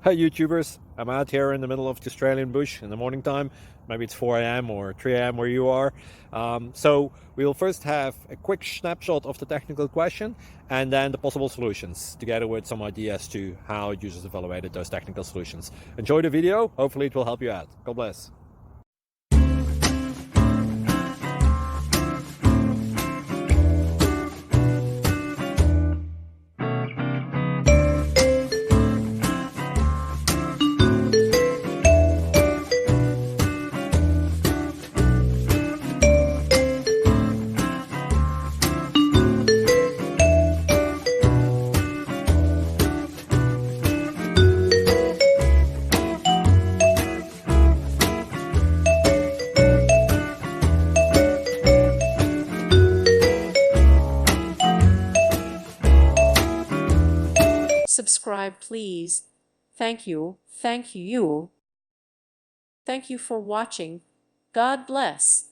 Hi YouTubers, I'm out here in the middle of the Australian bush in the morning time. Maybe it's 4 a.m. or 3 a.m. where you are. So we'll first have a quick snapshot of the technical question and then the possible solutions, together with some ideas to how users evaluated those technical solutions. Enjoy the video, hopefully it will help you out. God bless. Subscribe, please. Thank you. Thank you. Thank you for watching. God bless.